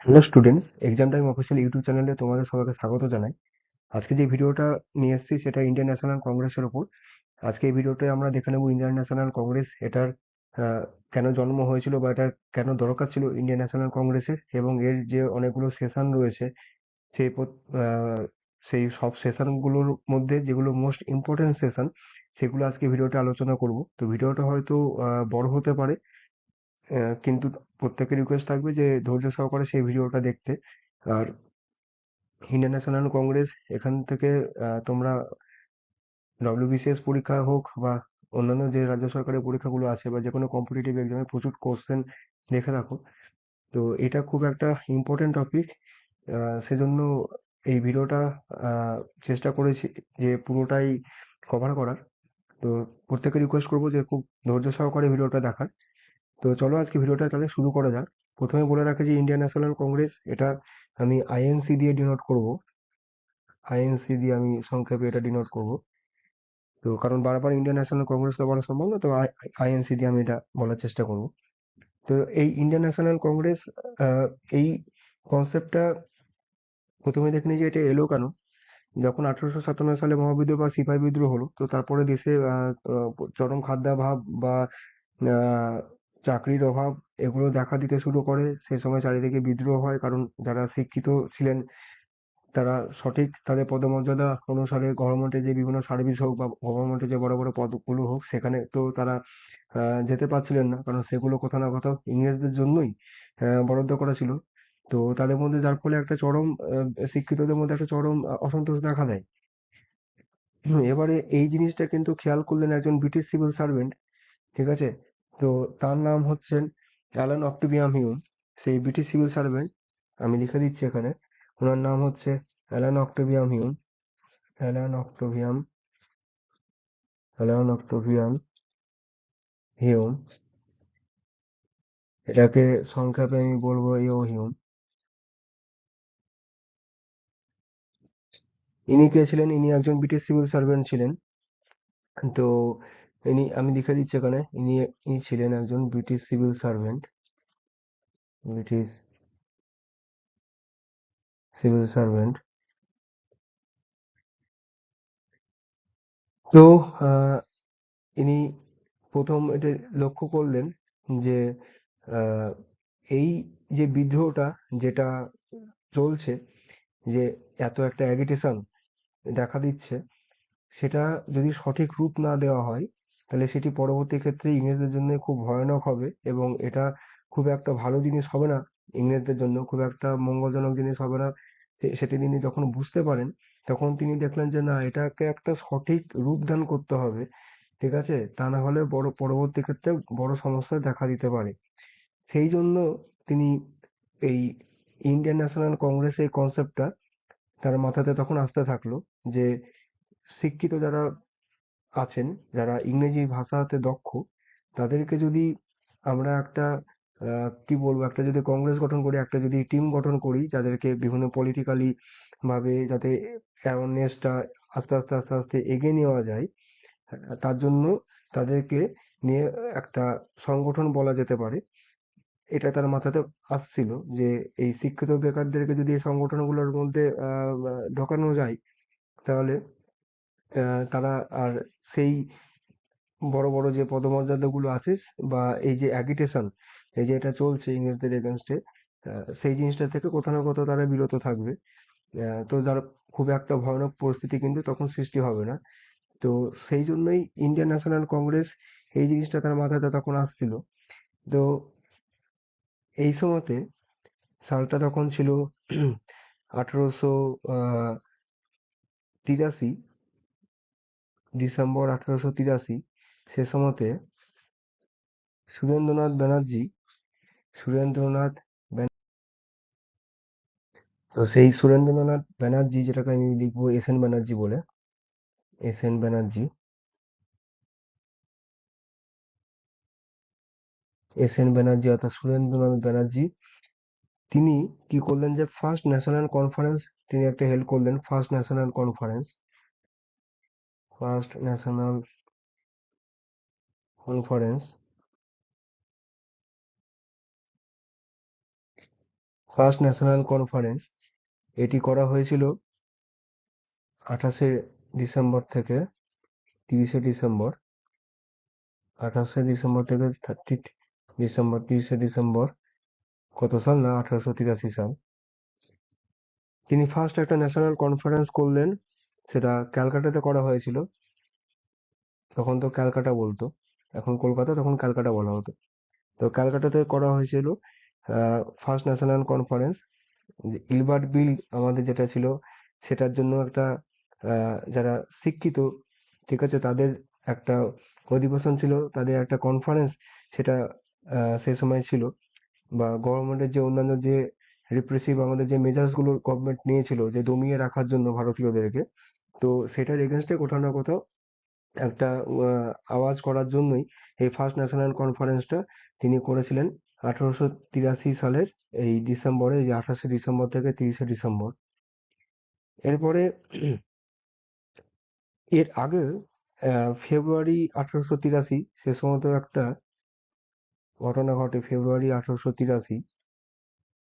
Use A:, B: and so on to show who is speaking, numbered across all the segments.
A: Hello students, exam time official YouTube চ্যানেলে তোমাদের সবাইকে স্বাগত জানাই। আজকে যে ভিডিওটা নিয়ে এসেছি সেটা ইন্ডিয়ান ন্যাশনাল কংগ্রেসের ওপর। আজকে এই ভিডিওটায় আমরা দেখে নেব ইন্ডিয়ান ন্যাশনাল কংগ্রেস এটার কেন জন্ম হয়েছিল বা এটার কেন দরকার ছিল ইন্ডিয়ান ন্যাশনাল কংগ্রেসের, এবং এর যে অনেকগুলো সেশন রয়েছে সেই সেই সব সেশনগুলোর মধ্যে যেগুলো মোস্ট ইম্পর্টেন্ট সেশন সেগুলো আজকে ভিডিওটা আলোচনা করব। তো ভিডিওটা হয়তো বড় হতে পারে, কিন্তু প্রত্যেকের রিকোয়েস্ট থাকবে যে ধৈর্য সহকারে সেই ভিডিওটা দেখতে। আর ইন্ডিয়ান ন্যাশনাল কংগ্রেস এখান থেকে তোমরা ডব্লিউবিসিএস পরীক্ষা হোক বা অন্যান্য যে রাজ্য সরকারের পরীক্ষাগুলো আছে বা যে কোনো কম্পিটিটিভ এক্সামে প্রচুর কোশ্চেন দেখে রাখো। তো এটা খুব একটা ইম্পর্টেন্ট টপিক, সেজন্য এই ভিডিওটা চেষ্টা করেছি যে পুরোটাই কভার করার। তো প্রত্যেকে রিকোয়েস্ট করবো যে খুব ধৈর্য সহকারে ভিডিওটা দেখার। তো চলো আজকে ভিডিওটা তাহলে শুরু করা যাক। প্রথমে বলে রাখি যে ইন্ডিয়ান ন্যাশনাল কংগ্রেস এটা আমি আইএনসি দিয়ে ডিনোট করব। আইএনসি দিয়ে আমি সংক্ষেপে এটা ডিনোট করব। তো কারণ বারবার ইন্ডিয়ান ন্যাশনাল কংগ্রেস তো বলা সম্ভব না, তো আইএনসি দিয়ে আমি এটা বলার চেষ্টা করব। তো এই ইন্ডিয়ান ন্যাশনাল কংগ্রেস, আহ, এই কনসেপ্টটা প্রথমে দেখে নিই যে এটা এলো কেন। যখন 1857 সালে মহাবিদ্রোহ বা সিপাহী বিদ্রোহ হলো, তো তারপরে দেশে চরম খাদ্যাভাব বা আহ, চাকরির অভাব এগুলো দেখা দিতে শুরু করে। সে সময় চারিদিকে বিদ্রোহ হয়, কারণ যারা শিক্ষিত ছিলেন তারা সঠিক তাদের পদমর্যাদা অনুসারে গভর্নমেন্টের যে বিভিন্ন সার্ভিস হোক বা গভর্নমেন্টের যে বড় বড় পদগুলো হোক সেখানে তো তারা যেতে পারছিলেন না, কারণ সেগুলো কোথাও না কোথাও ইংরেজদের জন্যই বরাদ্দ করা ছিল। তো তাদের মধ্যে যার ফলে একটা চরম শিক্ষিতদের মধ্যে একটা চরম অসন্তোষ দেখা দেয়। এবারে এই জিনিসটা কিন্তু খেয়াল করলেন একজন ব্রিটিশ সিভিল সার্ভেন্ট, ঠিক আছে? তো তার নাম হচ্ছেন অ্যালান অক্টেভিয়াম হিউম। সেই ব্রিটিশ সিভিল সার্ভেন্ট, আমি লিখে দিচ্ছি এখানে, ওনার নাম হচ্ছে Allan Octavian Hume. Allan Octavian Allan Octavian Hume, এটাকে সংক্ষেপে আমি বলবো ইও হিউম। ইনি কে ছিলেন? ইনি একজন ব্রিটিশ সিভিল সার্ভেন্ট ছিলেন। তো আমি লিখে দিচ্ছি এখানে, ইনি ছিলেন একজন British civil servant. British civil servant. তো আহ, ইনি প্রথম এটা লক্ষ্য করলেন যে আহ, এই যে বিদ্রোহটা যেটা চলছে, যে এত একটা অ্যাগিটেশন দেখা দিচ্ছে, সেটা যদি সঠিক রূপ না দেওয়া হয় তাহলে সেটি পরবর্তী ক্ষেত্রে ইংরেজদের জন্য খুব ভয়ানক হবে, এবং এটা খুব একটা ভালো জিনিস হবে না। ইংরেজদের জন্য খুব একটা মঙ্গলজনক জিনিস হবে না। সেটি তিনি যখন বুঝতে পারেন, তখন তিনি দেখলেন যে না, এটাকে একটা সঠিক রূপ দান করতে হবে, ঠিক আছে? তা না হলে পরবর্তী ক্ষেত্রে বড় সমস্যা দেখা দিতে পারে। সেই জন্য তিনি এই ইন্ডিয়ান ন্যাশনাল কংগ্রেস এই কনসেপ্টটা তার মাথাতে তখন আসতে থাকলো যে শিক্ষিত যারা আছেন, যারা ইংরেজি ভাষাতে দক্ষ, তাদেরকে যদি আমরা একটা কি বলবো, একটা যদি কংগ্রেস গঠন করি, একটা যদি টিম গঠন করি, যাদেরকে বিভিন্ন পলিটিক্যালি ভাবে যাতে অ্যাওয়ারনেসটা আস্তে আস্তে আস্তে আস্তে এগিয়ে নেওয়া যায়, তার জন্য তাদেরকে নিয়ে একটা সংগঠন বলা যেতে পারে। এটা তার মাথাতে আসছিল যে এই শিক্ষিত বেকারদেরকে যদি এই সংগঠনগুলোর মধ্যে ঢোকানো যায়, তাহলে তারা আর সেই বড় বড় যে পদমর্যাদাগুলো আছে বা এই যে অ্যাগিটেশন, এই যে এটা চলছে ইংরেজদের এগেনস্টে, সেই জিনিসটা থেকে কোথাও না কোথাও তারা বিরত থাকবে। তো যার খুব একটা ভয়ানক পরিস্থিতি কিন্তু তখন সৃষ্টি হবে না। তো সেই জন্যই ইন্ডিয়ান ন্যাশনাল কংগ্রেস এই জিনিসটা তার মাথাতে তখন আসছিল। তো এই সময়তে সালটা তখন ছিল 1883, ডিসেম্বর 1883। সে সময়তে সুরেন্দ্রনাথ ব্যানার্জি সুরেন্দ্রনাথ তো সেই সুরেন্দ্রনাথ ব্যানার্জি, যেটাকে আমি লিখবো এস এন ব্যানার্জি বলে, S N Banerjee, S N Banerjee অর্থাৎ সুরেন্দ্রনাথ ব্যানার্জি, তিনি কি করলেন যে ফার্স্ট ন্যাশনাল কনফারেন্স তিনি একটা হেল্প করলেন। First national conference, first national conference first national conference এটি করা হয়েছিল 28শে ডিসেম্বর থেকে 30শে ডিসেম্বর, 28শে ডিসেম্বর থেকে 30 ডিসেম্বর, 30শে ডিসেম্বর কত সাল না 1883 সাল। তিনি ফার্স্ট একটা ন্যাশনাল কনফারেন্স করলেন, সেটা ক্যালকাটাতে করা হয়েছিল। তখন তো ক্যালকাটা বলতো, এখন কলকাতা, তখন ক্যালকাটা বলা হতো। তো ক্যালকাটাতে করা হয়েছিল ফার্স্ট ন্যাশনাল কনফারেন্স। ইলবার্ট বিল আমাদের যেটা ছিল, সেটার জন্য একটা যারা শিক্ষিত, ঠিক আছে, তাদের একটা অধিবেশন ছিল, তাদের একটা কনফারেন্স, সেটা সেই সময় ছিল। বা গভর্নমেন্টের যে অন্যান্য যে রিপ্রেসিভ আমাদের যে মেজার্স গুলো গভর্নমেন্ট নিয়েছিল যে দমিয়ে রাখার জন্য ভারতীয়দেরকে, তো সেটার এগেনস্টে কোথাও না কোথাও একটা আওয়াজ করার জন্যই এই ফার্স্ট ন্যাশনাল কনফারেন্সটা তিনি করেছিলেন 1883 সালের এই ডিসেম্বরে, এই যে 28শে ডিসেম্বর থেকে 30শে ডিসেম্বর। এরপরে এর আগে ফেব্রুয়ারি 1883 সে সময় তো একটা ঘটনা ঘটে, ফেব্রুয়ারি 1883,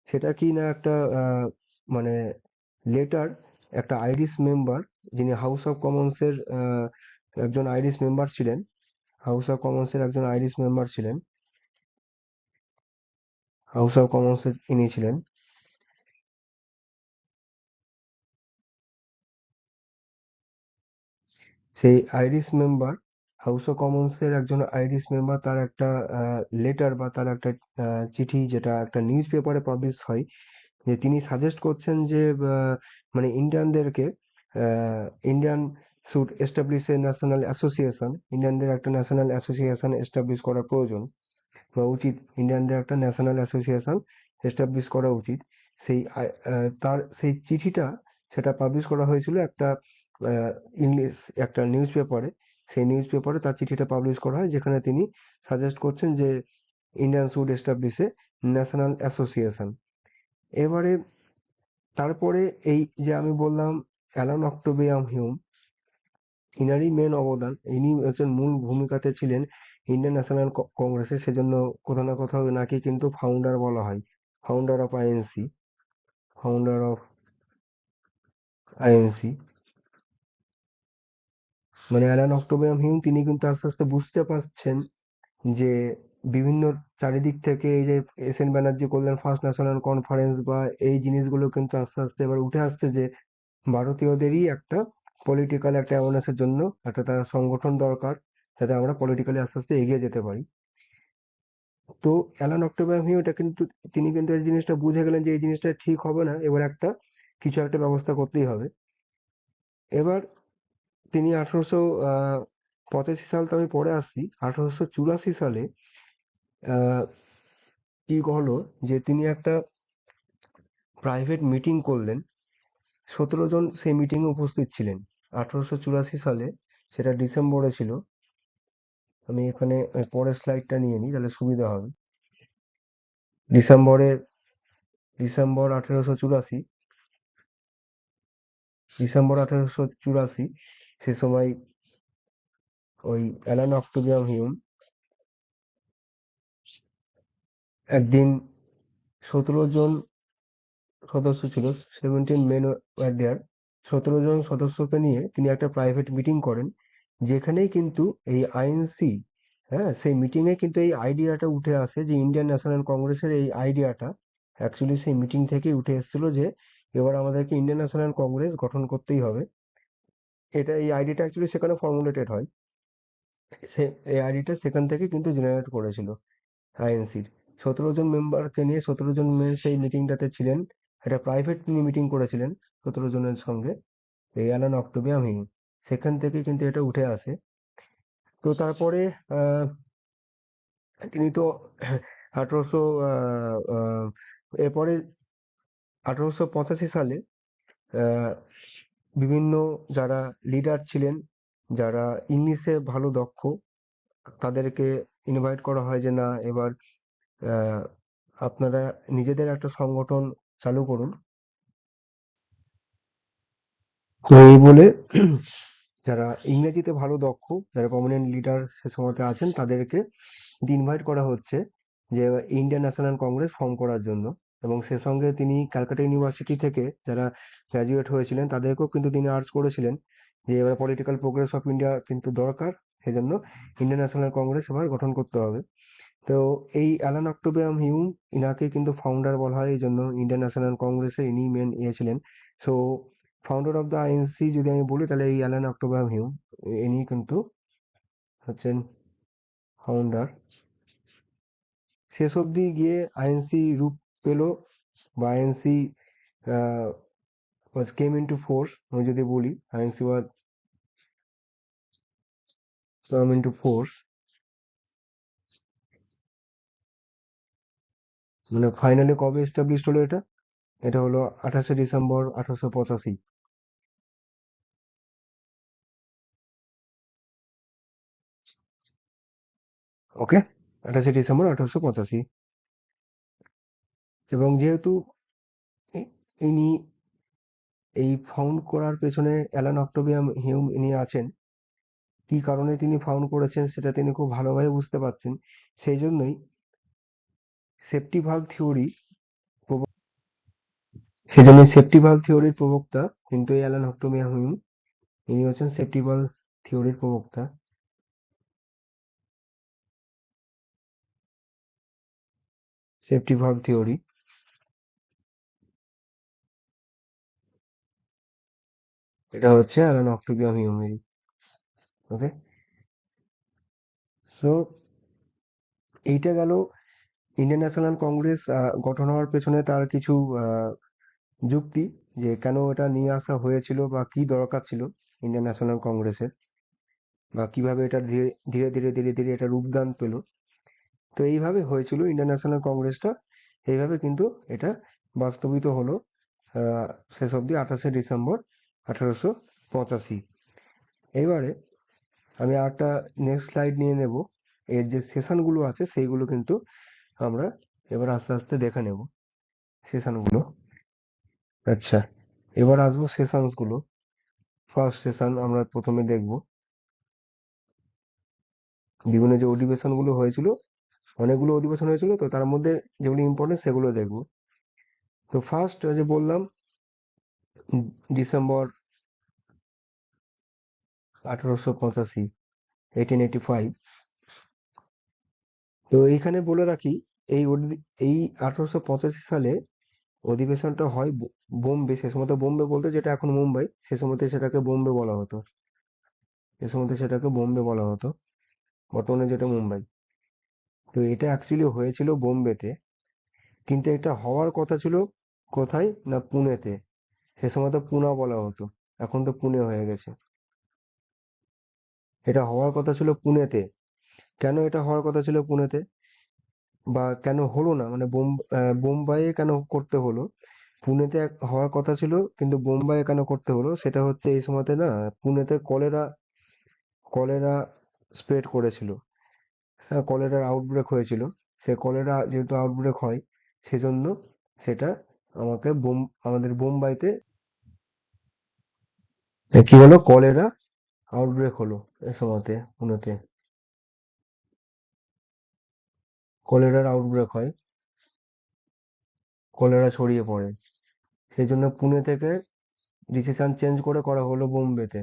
A: সেটা কি না একটা মানে লেটার, একটা আইরিশ মেম্বার, যিনি হাউস অফ কমন্সের একজন আইরিশ মেম্বার ছিলেন, হাউস অফ কমন্সের একজন আইরিশ মেম্বার ছিলেন, হাউস অফ কমন্সের ইনি ছিলেন। সেই আইরিশ মেম্বার, হাউস অফ কমন্সের একজন আইরিশ মেম্বার, তার একটা লেটার বা তার একটা চিঠি, যেটা একটা নিউজ পেপারে পাবলিশ হয়, যে তিনি সাজেস্ট করছেন যে মানে ইন্ডিয়ানদেরকে, Indian should establish a national association, ইন্ডিয়ানদের একটা ন্যাশনাল অ্যাসোসিয়েশন এস্টাবলিশ করা প্রয়োজন বা উচিত, ইন্ডিয়ানদের একটা ন্যাশনাল অ্যাসোসিয়েশন এস্টাবলিশ করা উচিত। সেই তার সেই চিঠিটা, সেটা পাবলিশ করা হয়েছিল একটা ইংলিশ একটা নিউজ পেপারে। সেই নিউজ পেপারে তার চিঠিটা পাবলিশ করা হয়, যেখানে তিনি সাজেস্ট করছেন যে Indian should establish a national association. এবারে তারপরে এই যে আমি বললাম অ্যালান অক্টোবিয়াম হিউম, ইনারই মেন অবদান, ইনি হচ্ছেন মূল ভূমিকাতে ছিলেন ইন্ডিয়ান ন্যাশনাল কংগ্রেসে, সেজন্য কোথাও না কোথাও নাকি কিন্তু ফাউন্ডার বলা হয়, founder of INC, founder of INC. মানে অ্যালান অক্টোবিয়াম হিউম তিনি কিন্তু আস্তে আস্তে বুঝতে পারছেন যে বিভিন্ন চারিদিক থেকে এই যে এস এন ব্যানার্জি করলেন ফার্স্ট ন্যাশনাল কনফারেন্স, বা এই জিনিসগুলো কিন্তু আস্তে আস্তে এবার উঠে আসছে যে ভারতীয়দেরই একটা পলিটিক্যাল একটা অ্যাওয়ারনেসের জন্য একটা তার সংগঠন দরকার, যাতে আমরা পলিটিক্যালি আস্তে আস্তে এগিয়ে যেতে পারি। তো অ্যালান অক্টোবিয়াম হিউম এটা কিন্তু, তিনি কিন্তু এই জিনিসটা বুঝে গেলেন যে এই জিনিসটা ঠিক হবে না, এবার একটা কিছু একটা ব্যবস্থা করতেই হবে। এবার তিনি 1885 সাল, তো আমি পরে আসছি, 1884 সালে আহ কি হলো যে তিনি একটা প্রাইভেট মিটিং করলেন, 17 জন সেই মিটিং এ উপস্থিত ছিলেন 1884 সালে, সেটা ডিসেম্বরে ছিল। আমি এখানে পরের স্লাইডটা নিয়ে নিই, তাহলে সুবিধা হবে। ডিসেম্বরে, ডিসেম্বর 1884, ডিসেম্বর 1884, সে সময় ওই অ্যালান অক্টোবিয়াম হিউম একদিন, 17 জন সদস্য ছিল, 17 men ওয়ার দেয়ার, 17 জন সদস্যকে নিয়ে তিনি একটা প্রাইভেট মিটিং করেন, যেখানেই কিন্তু এই আইএনসি, হ্যাঁ, সেই মিটিং এ কিন্তু এই আইডিয়াটা উঠে আসে যে ইন্ডিয়ান ন্যাশনাল কংগ্রেসের এই আইডিয়াটা অ্যাকচুয়ালি সেই মিটিং থেকেই উঠে এসেছিল, যে এবার আমাদেরকে ইন্ডিয়ান ন্যাশনাল কংগ্রেস গঠন করতেই হবে। এটা এই আইডিয়াটা অ্যাকচুয়ালি সেখানে ফর্মুলেটেড হয়, সে এই আইডিয়াটা সেখান থেকে কিন্তু জেনারেট করেছিল আইএনসির। 17 জন মেম্বারকে নিয়ে, 17 জন মেয়ে সেই মিটিংটাতে ছিলেন, একটা প্রাইভেট তিনি মিটিং করেছিলেন 17 জনের সঙ্গে, এই অ্যালান অক্টোবিয়াম হিউম, সেখান থেকে কিন্তু এটা উঠে আসে। তো তারপরে আহ তিনি তো 1800 এরপরে 1885 সালে আহ বিভিন্ন যারা লিডার ছিলেন, যারা ইংলিশে ভালো দক্ষ, তাদেরকে ইনভাইট করা হয় যে না, এবার আহ আপনারা নিজেদের একটা সংগঠন চালু করুন। তো এই বলে যারা ইংরেজিতে ভালো দক্ষ, যারা প্রমিনেন্ট লিডার সে সময়তে আছেন, তাদেরকে ইনভাইট করা হচ্ছে যে ইন্ডিয়ান ন্যাশনাল কংগ্রেস ফর্ম করার জন্য, এবং সে সঙ্গে তিনি ক্যালকাটা ইউনিভার্সিটি থেকে যারা গ্র্যাজুয়েট হয়েছিলেন তাদেরকেও কিন্তু তিনি আর্জ করেছিলেন যে এবার পলিটিক্যাল প্রোগ্রেস অফ ইন্ডিয়া কিন্তু দরকার, সেজন্য ইন্ডিয়ান ন্যাশনাল কংগ্রেস এবার গঠন করতে হবে। তো এই অ্যালান অক্টোবিয়াম হিউম, ইনাকে কিন্তু ফাউন্ডার বলা হয়, এই জন্য ইন্ডিয়ান ন্যাশনাল কংগ্রেসের ইনি মেন ছিলেন। So founder of the INC যদি আমি বলি তাহলে এই অ্যালান অক্টোবিয়াম হিউম ইনি কিন্তু হচ্ছেন ফাউন্ডার। শেষ অবধি গিয়ে আইএনসি রূপ পেল বা INC was came into force, আমি যদি বলি INC was come into force, মানে ফাইনালি কবে এস্টাবলিশড হলো এটা? এটা হলো 28শে ডিসেম্বর 1885। ওকে, 28শে ডিসেম্বর 1885। এবং যেহেতু ইনি এই ফাউন্ড করার পেছনে অ্যালান অক্টোবিয়াম হিউম ইনি আছেন, কি কারণে তিনি ফাউন্ড করেছেন সেটা তিনি খুব ভালোভাবে বুঝতে পারছেন, সেই জন্যই সেফটি ভালভ থিওরি থিওরির প্রবক্তা কিন্তু এই অ্যালান অক্টোবিয়াম হিউম, ইনি হচ্ছেন সেফটি ভালভ থিওরির প্রবক্তা। সেফটি ভালভ থিওরি, এটা হচ্ছে অ্যালান অক্টোবিয়াম হিউমের। ওকে, সো এইটা গেল ইন্ডিয়ান ন্যাশনাল কংগ্রেস গঠন হওয়ার পেছনে তার কিছু যুক্তি, যে কেন এটা নিয়ে আসা হয়েছিল বা কি দরকার ছিল ইন্ডিয়ান ন্যাশনাল কংগ্রেসের, বা কিভাবে এটা ধীরে ধীরে ধীরে ধীরে ধীরে এটা রূপদান পেল। তো এইভাবে হয়েছিল ইন্ডিয়ান ন্যাশনাল কংগ্রেসটা, এইভাবে কিন্তু এটা বাস্তবিত হলো শেষ অবধি 28শে ডিসেম্বর 1885। এবারে আমি আরেকটা নেক্সট স্লাইড নিয়ে নেব, এর যে সেশনগুলো আছে সেইগুলো কিন্তু আমরা এবার আস্তে আস্তে দেখে নেব সেশনগুলো। আচ্ছা, এবার আসবো সেশনস গুলো। ফার্স্ট সেশন আমরা প্রথমে দেখব বিভিন্ন যে অধিবেশন গুলো হয়েছিল, অনেকগুলো অধিবেশন হয়েছিল, তো তার মধ্যে যেগুলো ইম্পর্টেন্ট সেগুলো দেখব। তো ফার্স্ট যে বললাম ডিসেম্বর 1885, 1885। তো এইখানে বলে রাখি এই 1885 সালে অধিবেশনটা হয় বোম্বে, সে সময় বোম্বে বলতে যেটা এখন মুম্বাই, সে সময় সেটাকে বোম্বে বলা হতো, বর্তমানে যেটা মুম্বাই। তো এটা অ্যাকচুয়ালি হয়েছিল বোম্বেতে, কিন্তু এটা হওয়ার কথা ছিল কোথায় না পুনেতে। সে সময় তো পুনা বলা হতো, এখন তো পুনে হয়ে গেছে। এটা হওয়ার কথা ছিল পুনেতে। কেন এটা হওয়ার কথা ছিল পুনেতে, বা কেন হলো না, মানে বোম্বাইয়ে কেন করতে হলো? পুনেতে হওয়ার কথা ছিল কিন্তু বোম্বাইয়ে কেন করতে হলো, সেটা হচ্ছে এই সময়তে না পুনেতে কলেরা কলেরা স্প্রেড করেছিল। হ্যাঁ, কলেরার আউটব্রেক হয়েছিল। সে কলেরা যেহেতু আউটব্রেক হয়, সেজন্য সেটা আমাদের বোম্বাইতে কি হলো, কলেরা আউটব্রেক হলো এ সময়তে পুনেতে, কলেরার আউটব্রেক হয়, কলেরা ছড়িয়ে পড়ে। সেই জন্য পুনে থেকে ডিসিশন চেঞ্জ করে করা হলো বোম্বেতে।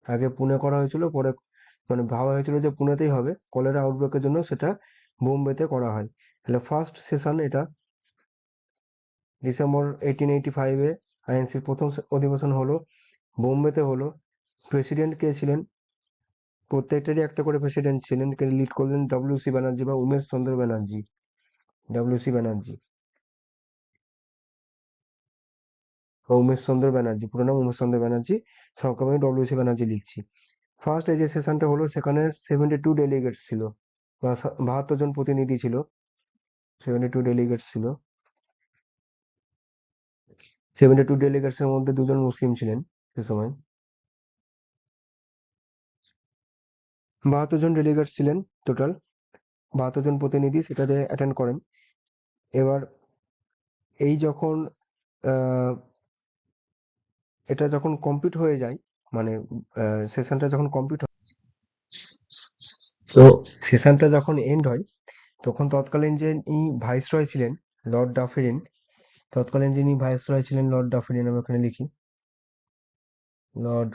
A: আগে পুনে করা হয়েছিল, পরে মানে ভাবা হয়েছিল যে পুনেতেই হবে, কলেরা আউটব্রেকের জন্য সেটা বোম্বেতে করা হয়। তাহলে ফার্স্ট সেশন এটা ডিসেম্বর 1885-এ আইএনসির প্রথম অধিবেশন হলো, বোম্বেতে হলো। প্রেসিডেন্ট কে ছিলেন? প্রত্যেকটারই একটা করে প্রেসিডেন্ট ছিলেন, কে লিড করলেন ডব্লিউ.সি ব্যানার্জি বা উমেশ চন্দ্র ব্যানার্জি। ডব্লিউ.সি ব্যানার্জি বা উমেশ চন্দ্র ব্যানার্জি, পুরো নাম উমেশ চন্দ্র ব্যানার্জি, সংক্ষেপে আমি ডব্লিউ.সি ব্যানার্জি লিখছি। ফার্স্ট এই যে সেশনটা হলো, সেখানে 72 ডেলিগেটস ছিল, বা 72 জন প্রতিনিধি ছিল, 72 ডেলিগেটস ছিল। 72 ডেলিগেটস এর মধ্যে 2 জন মুসলিম ছিলেন সে সময়। 72 জন ডেলিগেটস ছিলেন টোটাল, 72 জন প্রতিনিধি সেটাতে অ্যাটেন্ড করেন। এবার এই যখন আহ, এটা যখন কমপ্লিট হয়ে যায়, মানে সেশনটা যখন কমপ্লিট হয়, তো সেশনটা যখন এন্ড হয়, তখন তৎকালীন যে ভাইসরয় ছিলেন লর্ড ডাফেরিন, তৎকালীন যিনি ভাইসরয় ছিলেন লর্ড ডাফোডিন, আমি ওখানে লিখি লর্ড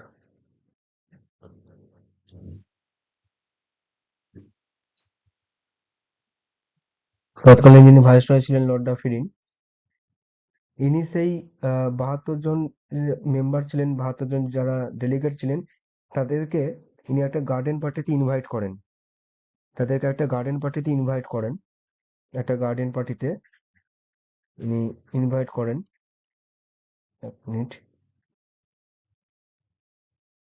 A: তৎকালীন যিনি ভাইসরয় ছিলেন লর্ড ডাফোডিন, ইনি সেই 72 জন মেম্বার ছিলেন, 72 জন যারা ডেলিগেট ছিলেন, তাদেরকে ইনি একটা গার্ডেন পার্টিতে ইনভাইট করেন। তাদেরকে একটা গার্ডেন পার্টিতে ইনভাইট করেন। একটা গার্ডেন পার্টিতে ইনি ইনভাইট করেন। এক মিনিট।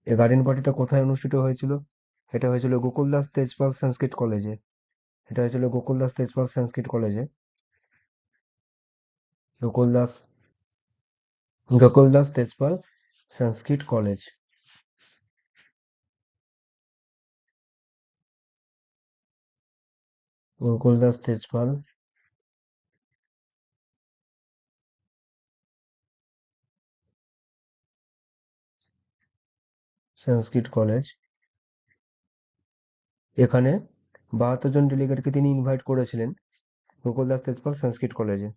A: এই গার্ডেন পার্টিটা কোথায় অনুষ্ঠিত হয়েছিল? এটা হয়েছিল গোকুলদাস তেজপাল সংস্কৃত কলেজে। এটা হয়েছিল গোকুলদাস তেজপাল সংস্কৃত কলেজে। গোকুলদাস গোকুলদাস তেজপাল সংস্কৃত কলেজ। গোকুলদাস তেজপাল সংস্কৃত কলেজ। এখানে 72 জন ডেলিগেটকে তিনি ইনভাইট করেছিলেন গোকুলদাস তেজপাল সংস্কৃত কলেজে।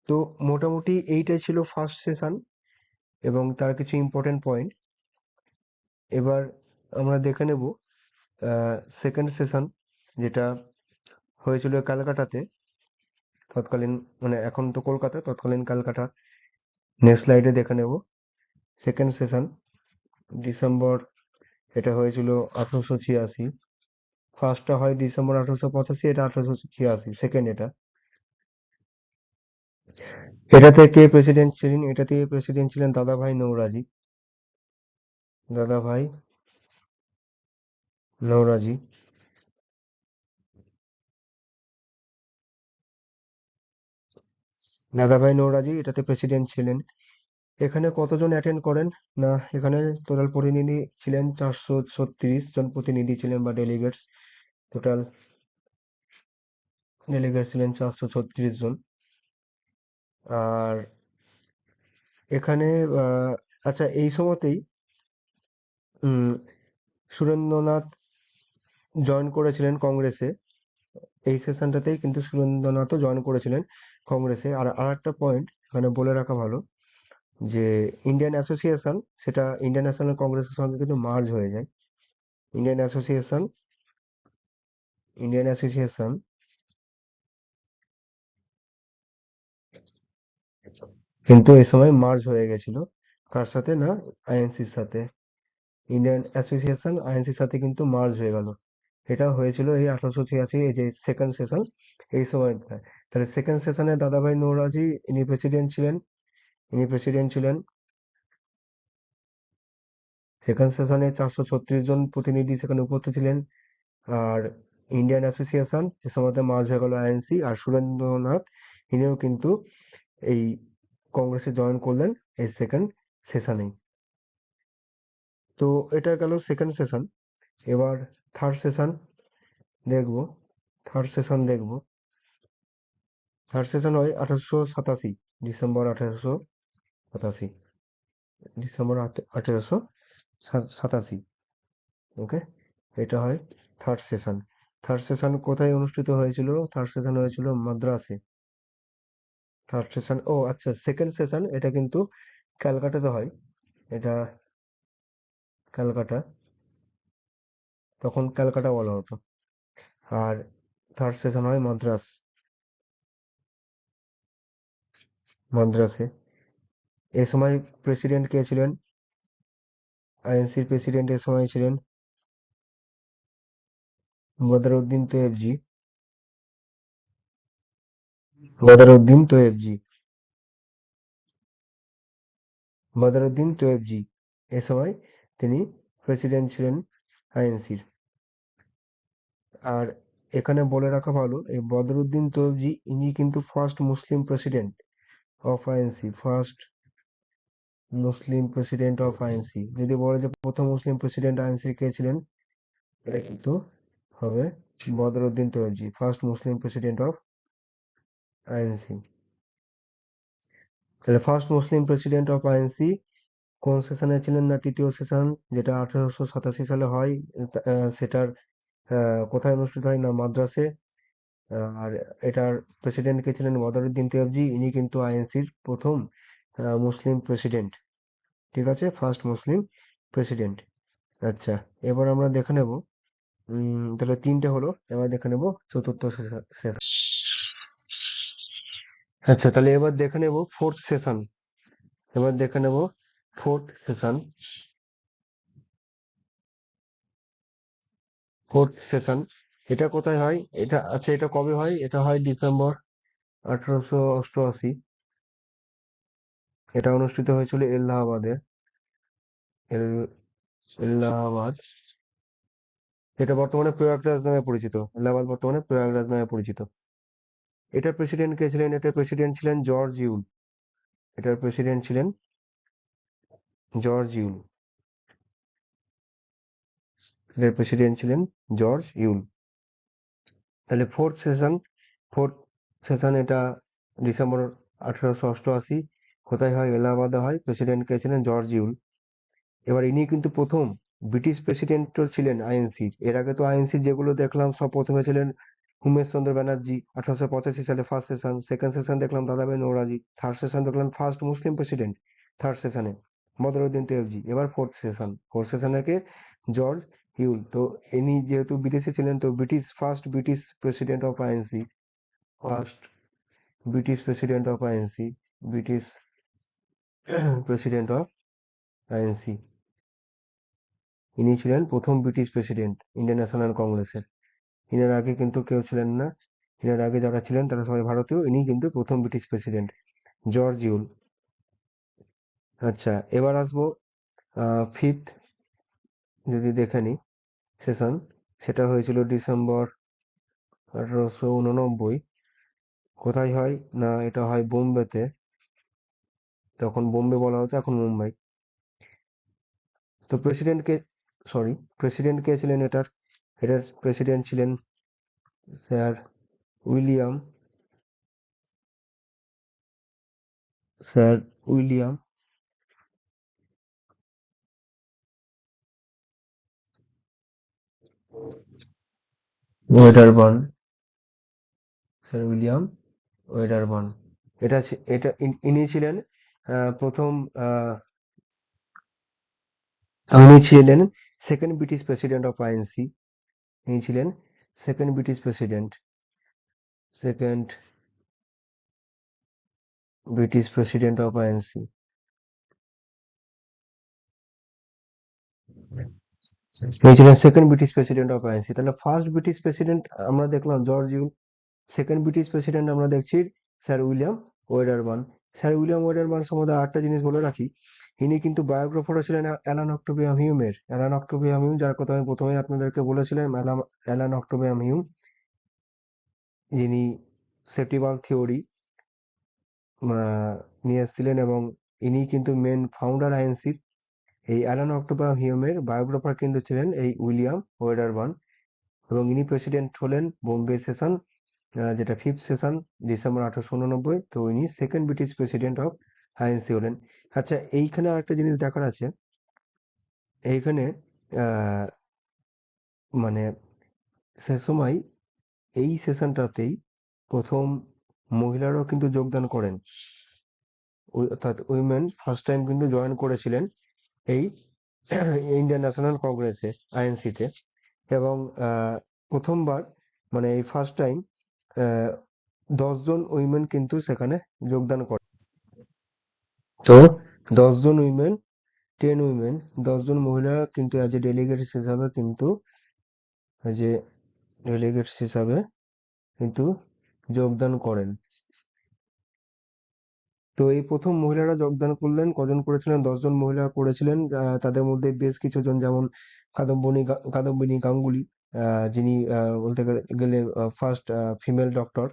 A: তো মোটামুটি এইটাই ছিল ফার্স্ট সেশন এবং তার কিছু ইম্পর্টেন্ট পয়েন্ট। এবার আমরা দেখে নেব সেকেন্ড সেশন, যেটা হয়েছিল ক্যালকাটাতে, তৎকালীন মানে এখন তো কলকাতা, তৎকালীন ক্যালকাটা। নেক্সট স্লাইডে দেখে নেব সেকেন্ড সেশন ডিসেম্বর, এটা হয়েছিল 1886। ফার্স্টটা হয় ডিসেম্বর 1885, এটা 1886 সেকেন্ড। এটাতে কে প্রেসিডেন্ট ছিলেন? এটাতে প্রেসিডেন্ট ছিলেন দাদাভাই নৌরাজি। দাদাভাই নৌরাজি। দাদাভাই নৌরাজি এটাতে প্রেসিডেন্ট ছিলেন। এখানে কতজন অ্যাটেন্ড করেন? না, এখানে টোটাল প্রতিনিধি ছিলেন 436 জন প্রতিনিধি ছিলেন বা ডেলিগেটস। টোটাল ডেলিগেট ছিলেন 436 জন। আর এখানে আচ্ছা, এই সময়তেই সুরেন্দ্রনাথ জয়েন করেছিলেন কংগ্রেসে। এই সেশনটাতেই কিন্তু সুরেন্দ্রনাথও জয়েন করেছিলেন কংগ্রেসে। আর আরেকটা পয়েন্ট এখানে বলে রাখা ভালো, যে ইন্ডিয়ান অ্যাসোসিয়েশন সেটা ইন্ডিয়ান ন্যাশনাল কংগ্রেসের সঙ্গে কিন্তু মার্জ হয়ে যায়। ইন্ডিয়ান অ্যাসোসিয়েশন ইন্ডিয়ান অ্যাসোসিয়েশন কিন্তু এই সময় মার্জ হয়ে গেছিল। কার সাথে? না, আইএনসির সাথে। ইন্ডিয়ান অ্যাসোসিয়েশন আইএনসির সাথে কিন্তু মার্জ হয়ে গেল। এটা হয়েছিল এই 1886, এই যে সেকেন্ড সেশন, এই সময়টা। তাহলে সেকেন্ড সেশনে দাদাভাই নৌরাজি ইনি প্রেসিডেন্ট ছিলেন। ইনি প্রেসিডেন্ট ছিলেন। সেকেন্ড সেশনে 436 জন প্রতিনিধি সেখানে উপস্থিত ছিলেন। আর ইন্ডিয়ান অ্যাসোসিয়েশন এ সময়তে মার্জ হয়ে গেল আইএনসি। আর সুরেন্দ্রনাথ ইনিও কিন্তু এই কংগ্রেসে জয়েন করলেন এই সেকেন্ড সেশনেই। তো এটা গেল সেকেন্ড সেশন। এবার থার্ড সেশন দেখব। থার্ড সেশন দেখব থার্ড সেশন হয় 1887, ডিসেম্বর 1887। ডিসেম্বর 1887। ওকে, এটা হয় থার্ড সেশন। থার্ড সেশন কোথায় অনুষ্ঠিত হয়েছিল? থার্ড সেশন হয়েছিল মাদ্রাসে। থার্ড সেশন, ও আচ্ছা, সেকেন্ড সেশন এটা কিন্তু ক্যালকাটাতে হয়। এটা ক্যালকাটা, তখন ক্যালকাটা বলা হতো। আর থার্ড সেশন হয় মাদ্রাসে। এ সময় প্রেসিডেন্ট কে ছিলেন? আইএনসির প্রেসিডেন্ট এ সময় ছিলেন বদরউদ্দিন তৈয়বজি। বদরউদ্দিন তৈয়বজি। বদরউদ্দিন তৈয়বজি এ সময় তিনি প্রেসিডেন্ট ছিলেন আইএনসির। আর এখানে বলে রাখা ভালো, এই বদরউদ্দিন তৈয়বজি ইনি কিন্তু first Muslim president of INC. First Muslim president of INC. যদি বলে যে প্রথম মুসলিম প্রেসিডেন্ট আইএনসি কে ছিলেন, এটা কিন্তু হবে Badruddin Tyabji, first Muslim president of INC. তাহলে first Muslim president of INC কোন সেশনে ছিলেন? না, তৃতীয় সেশন, যেটা 1887 সালে হয়। সেটার কোথায় অনুষ্ঠিত হয়? না, মাদ্রাসে। আর এটার প্রেসিডেন্ট কে ছিলেন বদরুদ্দিন তৈয়বজি, ইনি কিন্তু আইএনসির প্রথম মুসলিম প্রেসিডেন্ট। ঠিক আছে, ফার্স্ট মুসলিম প্রেসিডেন্ট। আচ্ছা, এবার আমরা দেখে নেব, তাহলে তিনটে হলো, এবার দেখে নেব চতুর্থ সেশন। আচ্ছা, তাহলে এবার দেখে নেব ফোর্থ সেশন। এবার দেখে নেব ফোর্থ সেশন। ফোর্থ সেশন এটা কোথায় হয়? এটা আচ্ছা, এটা কবে হয়? এটা হয় ডিসেম্বর 1888। এটা অনুষ্ঠিত হয়েছিল এলাহাবাদে। এল- এলাহাবাদ, যেটা বর্তমানে প্রয়াগরাজ নামে পরিচিত। এলাহাবাদ বর্তমানে প্রয়াগরাজ নামে পরিচিত। এটার প্রেসিডেন্ট কে ছিলেন? এটার প্রেসিডেন্ট ছিলেন জর্জ ইউল। এটার প্রেসিডেন্ট ছিলেন জর্জ ইউল। এটার প্রেসিডেন্ট ছিলেন জর্জ ইউল। তাহলে ফোর্থ সেশন এটা ডিসেম্বর 1888। কোথায় হয়? এলাহাবাদে হয়। প্রেসিডেন্ট কে ছিলেন জর্জ ইউল। এবার ইনি কিন্তু প্রথম ব্রিটিশ প্রেসিডেন্টও ছিলেন আইএনসির। এর আগে তো আইএনসি যেগুলো দেখলাম সব প্রথমে ছিলেন উমেশ চন্দ্র ব্যানার্জি 1885 সালে ফার্স্ট সেশন, সেকেন্ড সেশন দেখলাম দাদাভাই নওরোজি, থার্ড সেশন দেখলাম ফার্স্ট মুসলিম প্রেসিডেন্ট থার্ড সেশনে বদরুদ্দিন তৈয়বজি। এবার ফোর্থ সেশনে কে? George he'll. তো ইনি যেহেতু বিদেশে ছিলেন, তো first British president of INC, first British president of INC, British president of INC. ইনি ছিলেন প্রথম ব্রিটিশ প্রেসিডেন্ট ইন্ডিয়ান ন্যাশনাল কংগ্রেসের। ইনার আগে কিন্তু কেউ ছিলেন না। ইনার আগে যারা ছিলেন তারা সবাই ভারতীয়। ইনি কিন্তু প্রথম ব্রিটিশ প্রেসিডেন্ট, জর্জ ইউল। আচ্ছা, এবার আসবো ফিফথ, যদি দেখে নিই সেশন, সেটা হয়েছিল ডিসেম্বর 1889। কোথায় হয়? না, এটা হয় বোম্বেতে। তখন বোম্বে বলা হতো, এখন মুম্বাই। তো প্রেসিডেন্ট কে ছিলেন এটার? এটার প্রেসিডেন্ট ছিলেন sir William sir William Wedderburn. Sir William Wedderburn. ইনি ছিলেন প্রথম, আহ, ইনি ছিলেন second British president of INC. ইনি ছিলেন second British president, second British president of INC. ইনি ছিলেন second British president of INC. তাহলে ফার্স্ট ব্রিটিশ প্রেসিডেন্ট আমরা দেখলাম জর্জ ইউল, সেকেন্ড ব্রিটিশ প্রেসিডেন্ট আমরা দেখছি sir William Wedderburn. Sir William Wedderburn সম্বন্ধে আরেকটা জিনিস বলে রাখি, ইনি কিন্তু বায়োগ্রাফারও ছিলেন অ্যালান অক্টোবিয়াম হিউমের। অ্যালান অক্টোবিয়াম হিউম, যার কথা আমি প্রথমে আপনাদেরকে বলেছিলাম, অ্যালান অক্টোবিয়াম হিউম, যিনি সেফটি ভালভ থিওরি নিয়ে এসেছিলেন, এবং ইনি কিন্তু মেন ফাউন্ডার আইএনসির। এই অ্যালান অক্টোবিয়াম হিউমের বায়োগ্রাফার কিন্তু ছিলেন এই উইলিয়াম ওয়েডারবার্ন, এবং ইনি প্রেসিডেন্ট হলেন বোম্বে সেশন, যেটা ফিফথ সেশন, ডিসেম্বর 1889। তো ইনি second British president of INC হলেন। আচ্ছা, এইখানে আরেকটা জিনিস দেখার আছে। এইখানে আহ, মানে সে সময় এই সেশনটাতেই প্রথম মহিলারাও কিন্তু যোগদান করেন। অর্থাৎ উইমেন ফার্স্ট টাইম কিন্তু জয়েন করেছিলেন এই ইন্ডিয়ান ন্যাশনাল কংগ্রেসে, আইএনসিতে। এবং প্রথমবার, মানে এই ফার্স্ট টাইম 10 জন উইমেন কিন্তু সেখানে যোগদান করে। তো 10 জন উইমেন, 10 উইমেন, 10 জন মহিলা কিন্তু অ্যাজ এ ডেলিগেটস হিসাবে কিন্তু অ্যাজ এ ডেলিগেটস হিসাবে কিন্তু যোগদান করেন। তো এই প্রথম মহিলারা যোগদান করলেন। কজন করেছিলেন? 10 জন মহিলা করেছিলেন। তাদের মধ্যে বেশ কিছুজন, যেমন কাদম্বিনী গাঙ্গুলি, যিনি বলতে গেলে ফার্স্ট ফিমেল ডক্টর,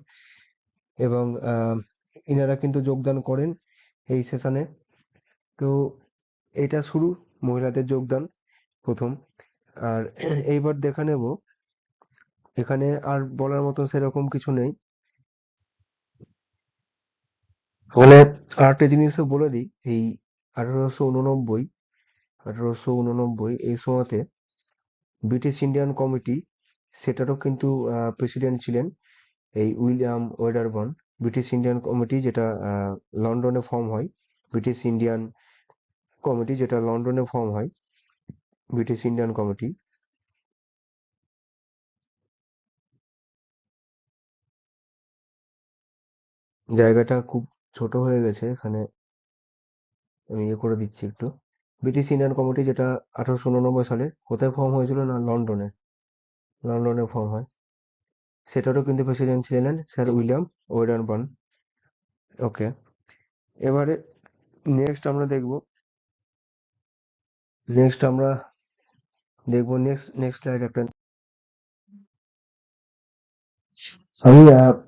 A: এবং ইনারা কিন্তু যোগদান করেন এই সেশনে। তো এটা শুরু মহিলাদের যোগদান প্রথম। আর এইবার দেখে নেব, এখানে আর বলার মতো সেরকম কিছু নেই। মানে আরেকটা জিনিসও বলে দিই, এই 1889 এই সময়তে ব্রিটিশ ইন্ডিয়ান কমিটি, সেটারও কিন্তু প্রেসিডেন্ট ছিলেন এই উইলিয়াম ওয়েডারবর্ন ব্রিটিশ ইন্ডিয়ান কমিটি, যেটা লন্ডনে ফর্ম হয়, ব্রিটিশ ইন্ডিয়ান কমিটি যেটা লন্ডনে ফর্ম হয়, ব্রিটিশ ইন্ডিয়ান কমিটি। জায়গাটা খুব ছোট হয়ে গেছে এখানে, আমি ইয়ে করে দিচ্ছি একটু। ব্রিটিশ ইন্ডিয়ান কমিটি যেটা 1889 সালে কোথায় ফর্ম হয়েছিল না লন্ডনে, লন্ডনে ফর্ম হয়। সেটারও কিন্তু প্রেসিডেন্ট ছিলেন স্যার উইলিয়াম ওয়েডারবার্ন। ওকে, এবারে নেক্সট আমরা দেখবো নেক্সট স্লাইড একটা। আমি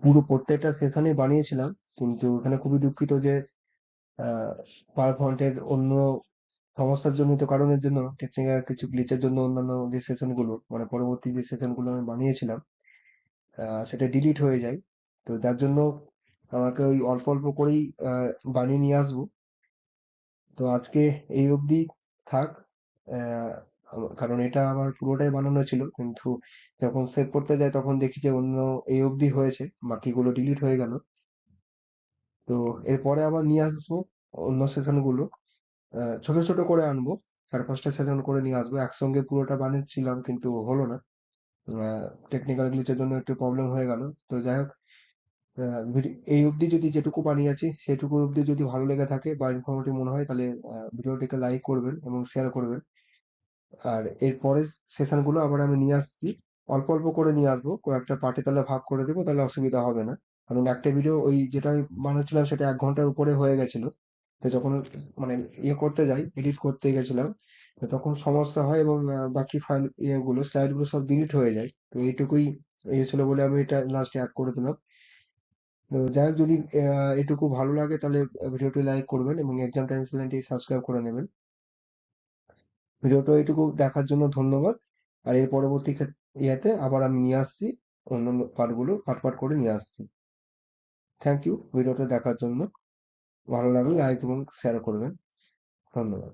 A: পুরো প্রত্যেকটা সেশনই বানিয়েছিলাম, কিন্তু এখানে খুবই দুঃখিত যে পাওয়ার পয়েন্টের অন্য সমস্যাজনিত কারণের জন্য, টেকনিক্যাল কিছু গ্লিচের জন্য অন্যান্য যে সেশনগুলো মানে পরবর্তী যে সেশনগুলো আমি বানিয়েছিলাম সেটা ডিলিট হয়ে যায়। তো যার জন্য আমাকে ওই অল্প অল্প করেই বানিয়ে নিয়ে আসবো। তো আজকে এই অবধি থাক। আহ, কারণ এটা আমার পুরোটাই বানানো ছিল, কিন্তু যখন সেভ করতে যাই তখন দেখি যে অন্য এই অবধি হয়েছে, বাকিগুলো ডিলিট হয়ে গেল। তো এরপরে আবার নিয়ে আসবো অন্য সেশন গুলো, ছোট ছোট করে আনবো, 4-5টা সেশন করে নিয়ে আসবো। একসঙ্গে পুরোটা বানিয়েছিলাম কিন্তু হলো না, টেকনিক্যাল গ্লিচের জন্য একটু প্রবলেম হয়ে গেল। তো যাই হোক, এই অবধি যদি যেটুকু বানিয়েছি সেটুকু অবধি যদি ভালো লেগে থাকে বা ইনফরমেটিভ মনে হয়, তাহলে ভিডিওটিকে লাইক করবেন এবং শেয়ার করবেন। আর এর পরের সেশন গুলো আবার আমি নিয়ে আসছি, অল্প অল্প করে নিয়ে আসবো, কয়েকটা পার্টে তাহলে ভাগ করে দেবো, তাহলে অসুবিধা হবে না। কারণ একটা ভিডিও ওই যেটা আমি বানাচ্ছিলাম সেটা 1 ঘন্টার উপরে হয়ে গেছিল। তো যখন মানে ইয়ে করতে যাই, এডিট করতে গেছিলাম, তো তখন সমস্যা হয় এবং বাকি ফাইল ইয়েগুলো স্লাইড গুলো সব ডিলিট হয়ে যায়। তো এইটুকুই ইয়ে ছিল বলে আমি এটা লাস্টে অ্যাড করে দিলাম। তো যাই হোক, যদি এটুকু ভালো লাগে তাহলে ভিডিওটি লাইক করবেন এবং এক্সাম টাইমস চ্যানেলটি সাবস্ক্রাইব করে নেবেন। ভিডিওটা এইটুকু দেখার জন্য ধন্যবাদ। আর এর পরবর্তী ইয়েতে আবার আমি নিয়ে আসছি, অন্যান্য পার্টগুলো পার্ট পার্ট করে নিয়ে আসছি। থ্যাংক ইউ ভিডিওটা দেখার জন্য। ভালো লাগলে লাইক এবং শেয়ার করবেন। ধন্যবাদ।